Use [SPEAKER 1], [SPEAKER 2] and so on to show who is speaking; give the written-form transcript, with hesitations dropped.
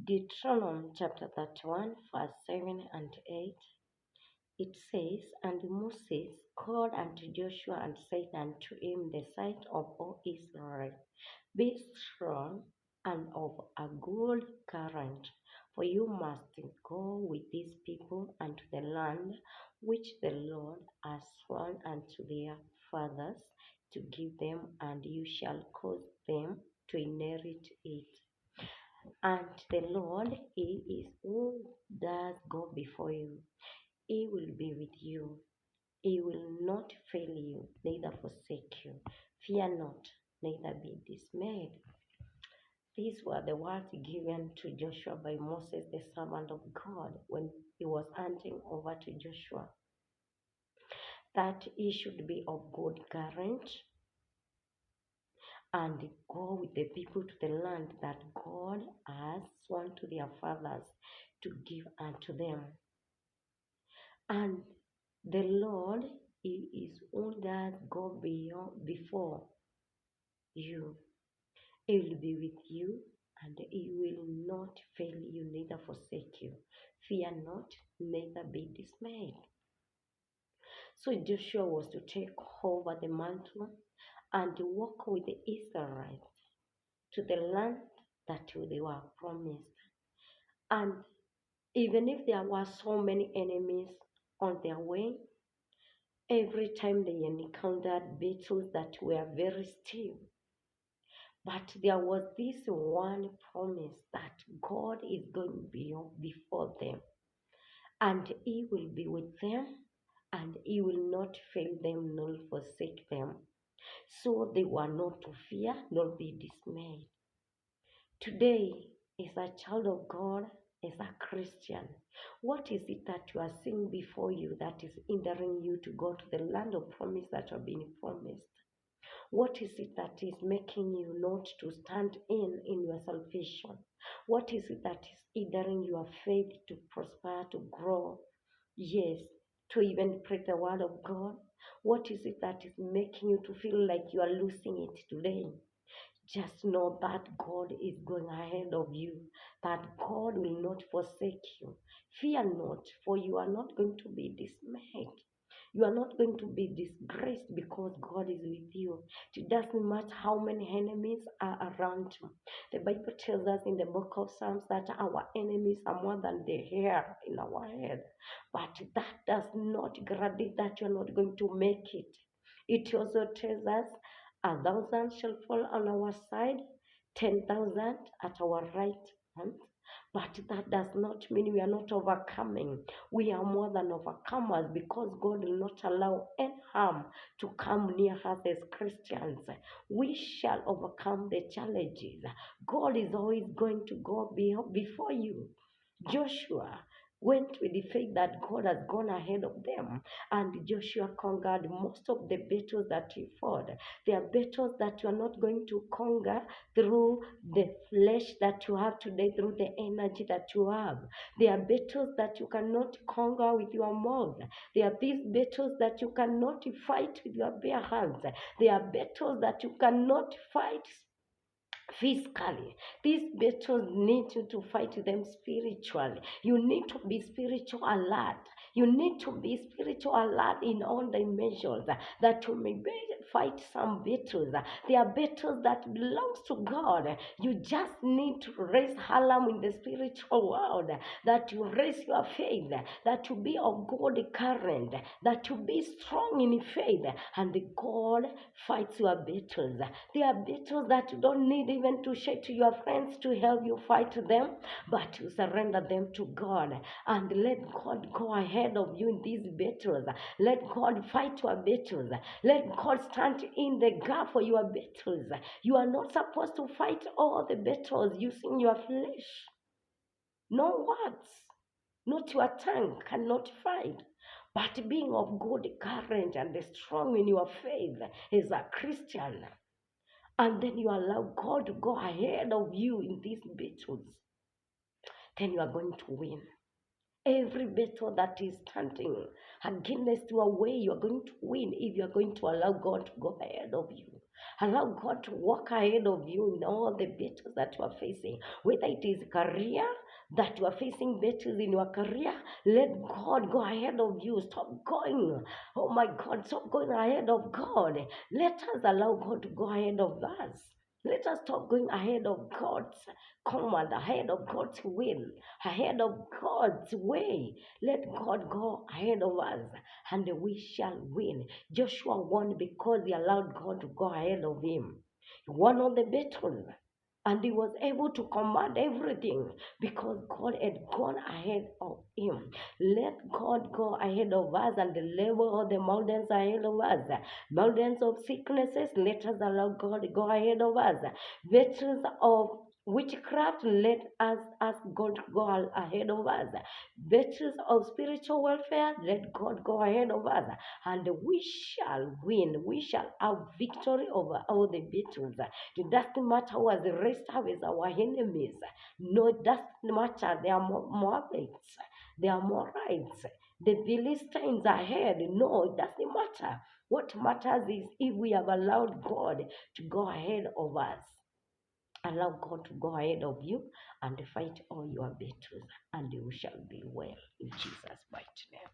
[SPEAKER 1] Deuteronomy chapter 31, verse 7 and 8. It says, And Moses called unto Joshua and said unto him in the sight of all Israel, Be strong and of a good courage, for you must go with these people unto the land which the Lord has sworn unto their fathers to give them, and you shall cause them to inherit it. And the Lord, He is who does go before you. He will be with you. He will not fail you, neither forsake you. Fear not, neither be dismayed. These were the words given to Joshua by Moses, the servant of God, when he was handing over to Joshua, that he should be of good courage and go with the people to the land that God has sworn to their fathers to give unto them. And the Lord, He is who does go before you. He will be with you, and He will not fail you, neither forsake you. Fear not, neither be dismayed. So Joshua was to take over the mantle and walk with the Israelites to the land that they were promised. And even if there were so many enemies on their way, every time they encountered battles that were very stiff, but there was this one promise that God is going to be before them, and He will be with them, and He will not fail them nor forsake them. So they were not to fear nor be dismayed. Today, as a child of God, as a Christian, what is it that you are seeing before you that is hindering you to go to the land of promise that you have been promised? What is it that is making you not to stand in your salvation? What is it that is hindering your faith to prosper, to grow? Yes, to even preach the word of God. What is it that is making you to feel like you are losing it today? Just know that God is going ahead of you, that God will not forsake you. Fear not, for you are not going to be dismayed. You are not going to be disgraced because God is with you. It doesn't matter how many enemies are around you. The Bible tells us in the book of Psalms that our enemies are more than the hair in our head. But that does not guarantee that you're not going to make it. It also tells us 1,000 shall fall on our side, 10,000 at our right hand. But that does not mean we are not overcoming. We are more than overcomers because God will not allow any harm to come near us as Christians. We shall overcome the challenges. God is always going to go before you. Joshua went with the faith that God has gone ahead of them, and Joshua conquered most of the battles that he fought. There are battles that you are not going to conquer through the flesh that you have today, through the energy that you have. There are battles that you cannot conquer with your mouth. There are these battles that you cannot fight with your bare hands. There are battles that you cannot fight physically. These battles need you to fight them spiritually. You need to be spiritual alert. You need to be spiritual alert in all dimensions that you may fight some battles. There are battles that belongs to God. You just need to raise alarm in the spiritual world, that you raise your faith, that you be of God current, that you be strong in faith, and God fights your battles. There are battles that you don't need even to share to your friends to help you fight them, but you surrender them to God and let God go ahead of you in these battles. Let God fight your battles. Let God stand in the gap for your battles. You are not supposed to fight all the battles using your flesh. No words, not your tongue cannot fight. But being of good courage and strong in your faith as a Christian, and then you allow God to go ahead of you in these battles, then you are going to win. Every battle that is standing against your way, you are going to win if you are going to allow God to go ahead of you. Allow God to walk ahead of you in all the battles that you are facing, whether it is career that you are facing battles in your career. Let God go ahead of you. Stop going. Oh my God, stop going ahead of God. Let us allow God to go ahead of us. Let us stop going ahead of God's command, ahead of God's will, ahead of God's way. Let God go ahead of us and we shall win. Joshua won because he allowed God to go ahead of him. He won all the battles and he was able to command everything because God had gone ahead of him. Let God go ahead of us and level all the mountains ahead of us. Mountains of sicknesses, let us allow God to go ahead of us. Battles of witchcraft, let us ask God to go ahead of us. Battles of spiritual warfare, let God go ahead of us, and we shall win. We shall have victory over all the battles. It doesn't matter who has the rest of us, our enemies. No, it doesn't matter. They are Moabites, they are Morites, the Philistines ahead. No, it doesn't matter. What matters is if we have allowed God to go ahead of us. Allow God to go ahead of you and fight all your battles, and you shall be well in Jesus' mighty name.